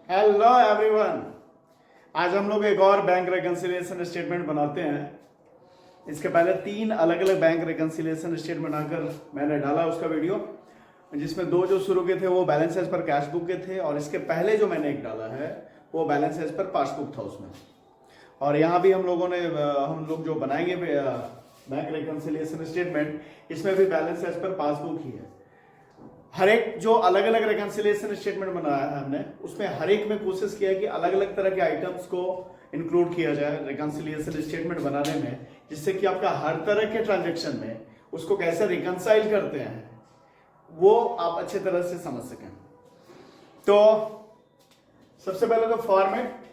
Hello everyone. आज हम लोग एक और बैंक रिकंसिलिएशन स्टेटमेंट बनाते हैं। इसके पहले 3 अलग अलग बैंक रिकंसिलिएशन स्टेटमेंट बनाकर मैंने डाला उसका वीडियो, जिसमें 2 जो शुरू के थे वो बैलेंस एज पर कैश बुक के थे, और इसके पहले जो मैंने एक डाला है वो बैलेंस एज पर पासबुक था उसमें। और यहाँ भी हम लोग जो बनाएंगे बैंक रिकंसिलिएशन स्टेटमेंट, इसमें भी बैलेंस एज पर पासबुक ही है। हर एक जो अलग अलग रिकंसिलिएशन स्टेटमेंट बनाया है हमने, उसमें हर एक में कोशिश किया है कि अलग अलग तरह के आइटम्स को इंक्लूड किया जाए रिकंसिलिएशन स्टेटमेंट बनाने में, जिससे कि आपका हर तरह के ट्रांजैक्शन में उसको कैसे रिकंसाइल करते हैं वो आप अच्छे तरह से समझ सकें। तो सबसे पहले तो फॉर्मेट,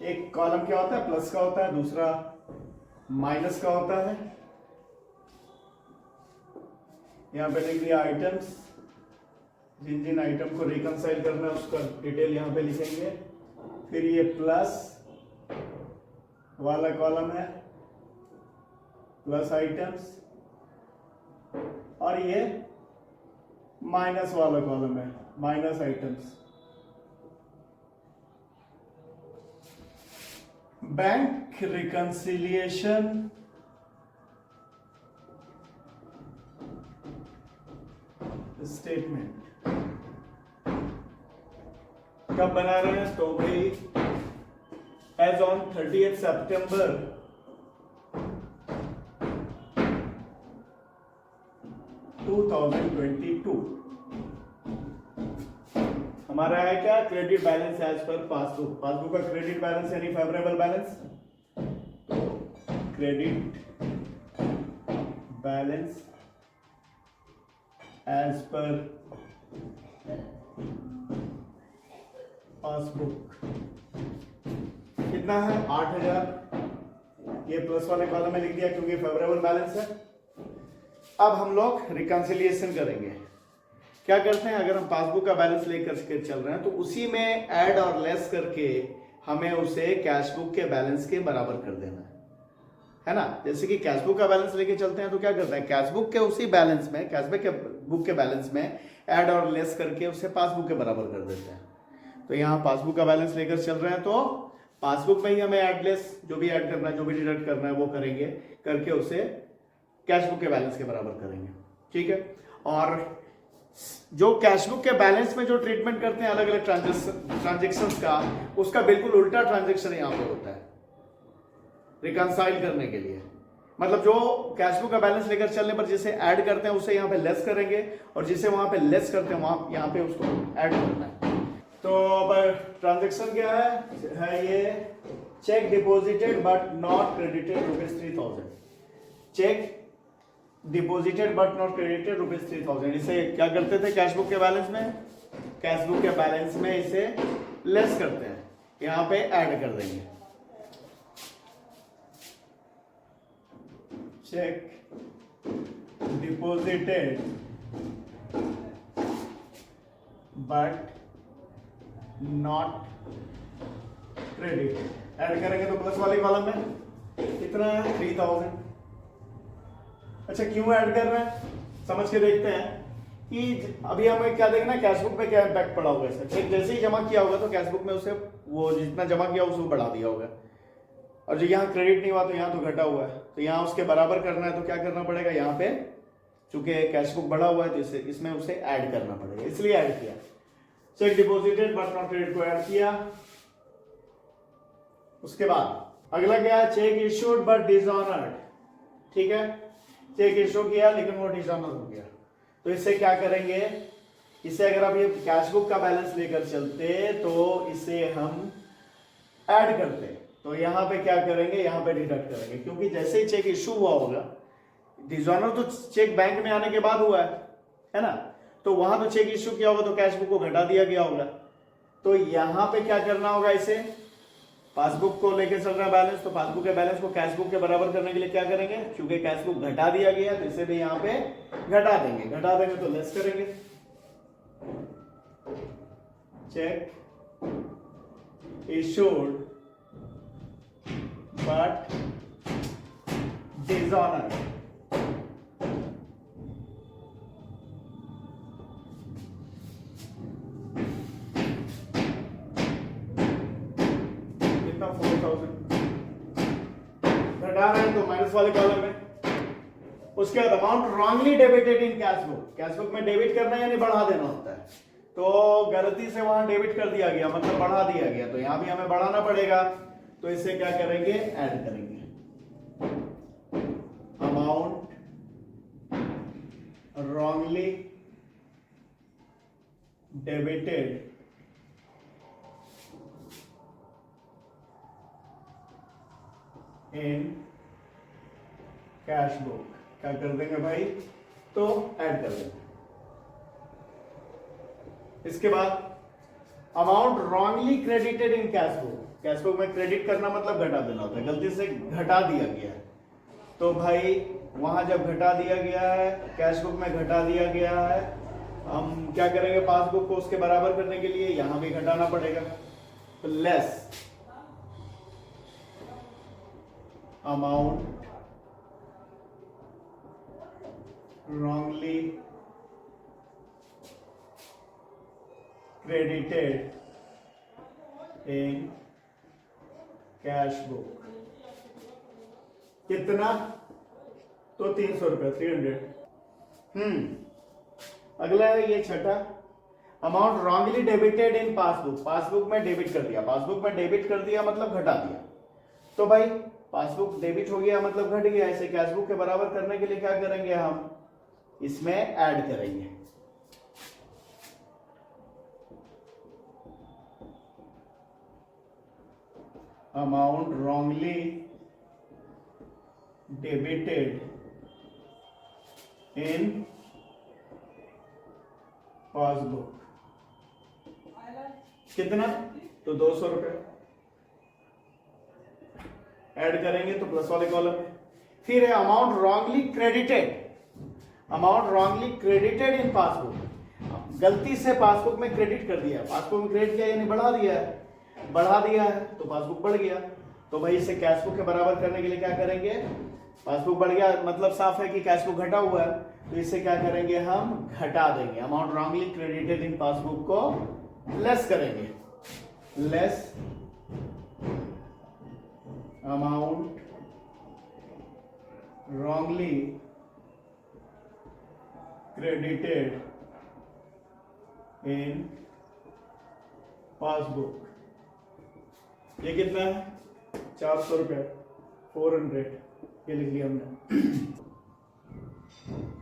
एक कॉलम क्या होता है, प्लस का होता है, दूसरा माइनस का होता है। यहां पे लिख दिया आइटम्स, जिन जिन आइटम को रिकंसाइल करना है उसका डिटेल यहां पे लिखेंगे। फिर ये प्लस वाला कॉलम है, प्लस आइटम्स, और ये माइनस वाला कॉलम है, minus items. Bank reconciliation statement कब बना रहे हैं? तो भाई एज ऑन 30 सितंबर 2022 हमारा है क्या? Credit balance as per passbook. Passbook का क्रेडिट बैलेंस यानी favourable balance, credit balance as per passbook कितना है? 8000। ये प्लस वाले कॉलम में लिख दिया क्योंकि फेवरेबल बैलेंस है। अब हम लोग रिकंसिलिएशन करेंगे। क्या करते हैं, अगर हम पासबुक का बैलेंस लेकर के चल रहे हैं तो उसी में ऐड और लेस करके हमें उसे कैश बुक के बैलेंस के बराबर कर देना है ना। जैसे कि कैश बुक का बैलेंस लेके चलते हैं तो क्या करते हैं, कैश बुक के उसी बैलेंस में, कैश बुक के बैलेंस में ऐड और लेस करके उसे पासबुक के बराबर कर देते हैं। तो यहाँ पासबुक का बैलेंस लेकर चल रहे हैं तो पासबुक में ही हमें ऐड लेस जो भी ऐड करना है, जो भी डिडक्ट करना है वो करेंगे, करके उसे कैश बुक के बैलेंस के बराबर करेंगे। ठीक है। और जो कैश बुक के बैलेंस में जो ट्रीटमेंट करते हैं अलग अलग ट्रांजेक्शंस का, उसका बिल्कुल उल्टा ट्रांजेक्शन यहां पे होता है रिकंसाइल करने के लिए। मतलब जो कैश बुक का बैलेंस लेकर चलने पर जिसे ऐड करते हैं उसे यहां पे लेस करेंगे, और जिसे वहां पे लेस करते हैं वहां यहां पे उसको ऐड करना है। तो अब ट्रांजेक्शन क्या है ये check deposited but not credited ₹3000। Check deposited but not credited ₹3000। इसे क्या करते थे कैश बुक के बैलेंस में? कैश बुक के बैलेंस में इसे लेस करते हैं, यहां पे ऐड कर देंगे। Check deposited but not credited, add करेंगे तो प्लस वाले कॉलम में कितना है? 3000। अच्छा, क्यों ऐड कर रहे हैं समझ के देखते हैं कि अभी हमें क्या देखना है, कैश बुक में क्या इम्पैक्ट पड़ा होगा इसका। चेक जैसे ही जमा किया होगा तो कैश बुक में उसे वो जितना जमा किया उसको बढ़ा दिया होगा, और जो यहाँ क्रेडिट नहीं हुआ तो यहाँ तो घटा हुआ है, तो यहाँ उसके बराबर करना है तो क्या करना पड़ेगा, यहाँ पे चूंकि कैश बुक बढ़ा हुआ है तो इसमें उसे ऐड करना पड़ेगा, इसलिए ऐड किया। Check deposited but not credit को ऐड किया। उसके बाद अगला क्या है, चेक इश्यूड बट डिसऑनर्ड। ठीक है, चेक इशू किया लेकिन वो डिसऑनर हो गया, तो इससे क्या करेंगे, इसे अगर आप ये कैश बुक का बैलेंस लेकर चलते तो इसे हम ऐड करते, तो यहां पे क्या करेंगे, यहां पे डिडक्ट करेंगे, क्योंकि जैसे ही चेक इशू हुआ होगा, डिसऑनर तो चेक बैंक में आने के बाद हुआ है ना, तो वहां तो चेक इशू किया होगा तो कैश बुक को घटा दिया गया होगा। तो यहां पे क्या करना होगा, इसे पासबुक को लेके चल रहा है बैलेंस, तो पासबुक के बैलेंस को कैश बुक के बराबर करने के लिए क्या करेंगे, क्योंकि कैश बुक घटा दिया गया है तो इसे भी यहाँ पे घटा देंगे तो लेस करेंगे। चेक इशूड बट डिसऑनर वाले कॉलम में। उसके बाद amount wrongly debited in cash book, cash book में डेबिट करना यानी बढ़ा देना होता है, तो गलती से वहां डेबिट कर दिया गया मतलब बढ़ा दिया गया, तो यहां भी हमें बढ़ाना पड़ेगा, तो इसे क्या करेंगे, ऐड करेंगे। Amount wrongly debited in cash book, क्या कर देंगे भाई, तो ऐड कर देंगे। इसके बाद amount wrongly credited in cash book, cash book में क्रेडिट करना मतलब घटा देना होता है, गलती से घटा दिया गया है, तो भाई वहां जब घटा दिया गया है, कैश बुक में घटा दिया गया है, हम क्या करेंगे, पासबुक को उसके बराबर करने के लिए यहां भी घटाना पड़ेगा, तो less amount wrongly credited in cash book, कितना, तो 300 रुपये, 300। अगला है ये छठा, amount wrongly debited in passbook, passbook में डेबिट कर दिया, पासबुक में डेबिट कर दिया मतलब घटा दिया, तो भाई पासबुक डेबिट हो गया मतलब घट गया, इसे कैश बुक के बराबर करने के लिए क्या करेंगे, हम इसमें ऐड करेंगे। Amount wrongly debited in passbook, कितना, तो 200 रुपये, ऐड करेंगे तो प्लस वाले कॉलम में। फिर है amount wrongly credited, amount wrongly credited in passbook, गलती से पासबुक में क्रेडिट कर दिया, पासबुक में क्रेडिट किया यानी बढ़ा दिया है, बढ़ा दिया है तो पासबुक बढ़ गया, तो भाई इसे कैश बुक के बराबर करने के लिए क्या करेंगे, पासबुक बढ़ गया मतलब साफ है कि कैश बुक घटा हुआ है, तो इसे क्या करेंगे, हम घटा देंगे, amount wrongly credited in passbook को लेस करेंगे, less amount wrongly credited in passbook, ये कितना है, 400 रुपये, 400, ये लिख लिया हमने।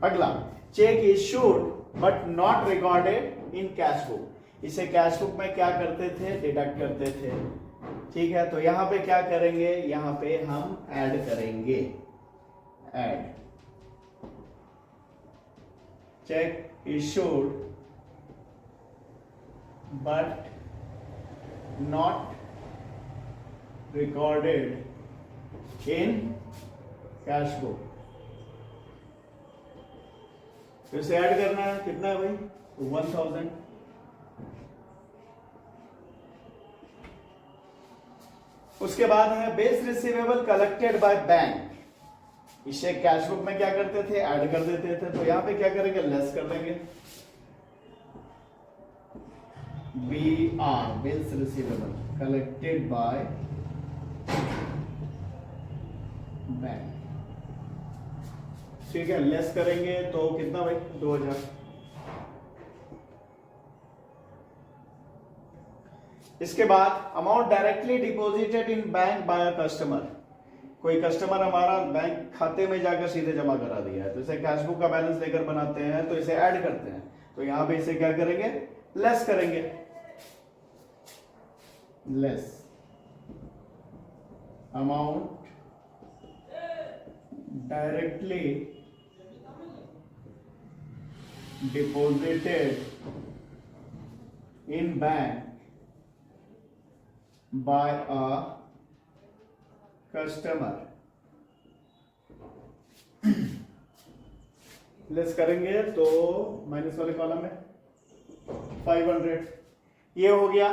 अगला, check issued but not recorded in cash book, इसे कैश बुक में क्या करते थे, डिडक्ट करते थे, ठीक है, तो यहां पे क्या करेंगे, यहां पे हम ऐड करेंगे, add check issued but not recorded in cash book, तो इसे ऐड करना है, कितना है भाई, 1000। उसके बाद है base receivable collected by bank, इसे कैश बुक में क्या करते थे, ऐड कर देते थे, तो यहां पे क्या करेंगे, लेस कर देंगे, BR bills receivable collected by bank, ठीक है, लेस करेंगे तो कितना भाई, 2000। इसके बाद amount directly deposited in bank by customer, कोई कस्टमर हमारा बैंक खाते में जाकर सीधे जमा करा दिया है, तो इसे कैश बुक का बैलेंस लेकर बनाते हैं, तो इसे ऐड करते हैं, तो यहां पे इसे क्या करेंगे, लेस करेंगे, less amount directly deposited in bank by a customer, less करेंगे तो माइनस वाले कॉलम में 500, ये हो गया।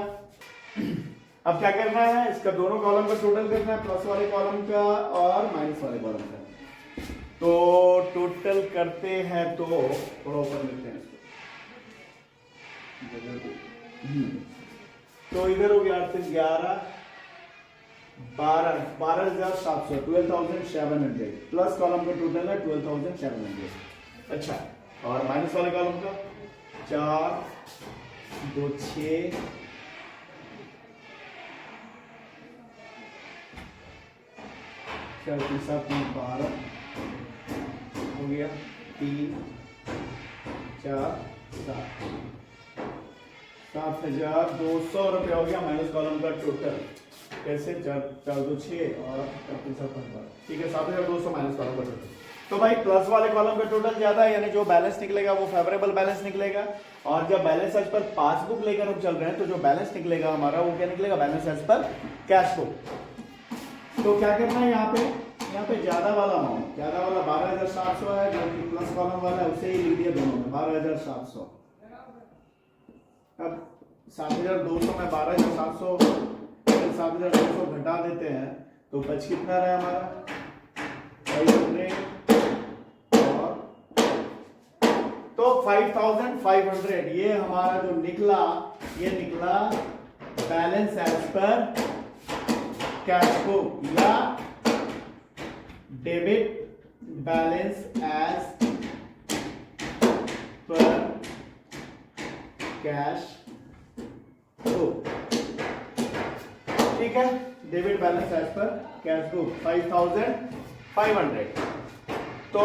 अब क्या करना है, इसका दोनों कॉलम का टोटल करना है, प्लस वाले कॉलम का और माइनस वाले कॉलम का, तो टोटल करते हैं, तो थोड़ा ऊपर लिखते हैं इसको, तो इधर हो गया 8 से 11, 12,700 12,700 प्लस कॉलम का टोटल है 12,700। अच्छा, और माइनस वाले कॉलम का 4 2 6 4 3 7 12 हो गया, 3 4 7 7,200 रुपया हो गया माइनस कॉलम का टोटल। कैसे? 4 4 2 6 और 4 3 7 12, ठीक है, 7,200 माइनस कॉलम का टोटल। तो भाई प्लस वाले कॉलम का टोटल ज्यादा है, यानी जो बैलेंस निकलेगा वो फेवरेबल बैलेंस निकलेगा। और जब बैलेंस एज पर पासबुक लेकर हम चल रहे हैं तो जो बैलेंस निकलेगा हमारा वो क्या निकलेगा? बैलेंस एज पर कैश बुक। तो क्या करना है यहाँ पे ज्यादा वाला अमाउंट, ज्यादा वाला 12,700 है, जो कि प्लस कॉलम वाला है उसे ही लिख दिया दोनों में 12,700। अब 7,200 में 12,700 7,200 घटा देते हैं तो बच कितना रहा हमारा? 500 और तो 5,500। ये हमारा जो निकला, ये निकला बैलेंस एज पर कैश बुक या डेबिट बैलेंस एज पर कैश बुक, ठीक है, डेबिट बैलेंस एज पर कैश बुक 5,500। तो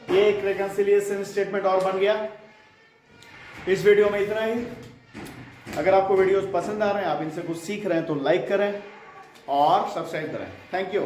ये एक रिकंसिलिएशन स्टेटमेंट और बन गया। इस वीडियो में इतना ही। अगर आपको वीडियोस पसंद आ रहे हैं, आप इनसे कुछ सीख रहे हैं तो लाइक करें और सब्सक्राइब करें। Thank you.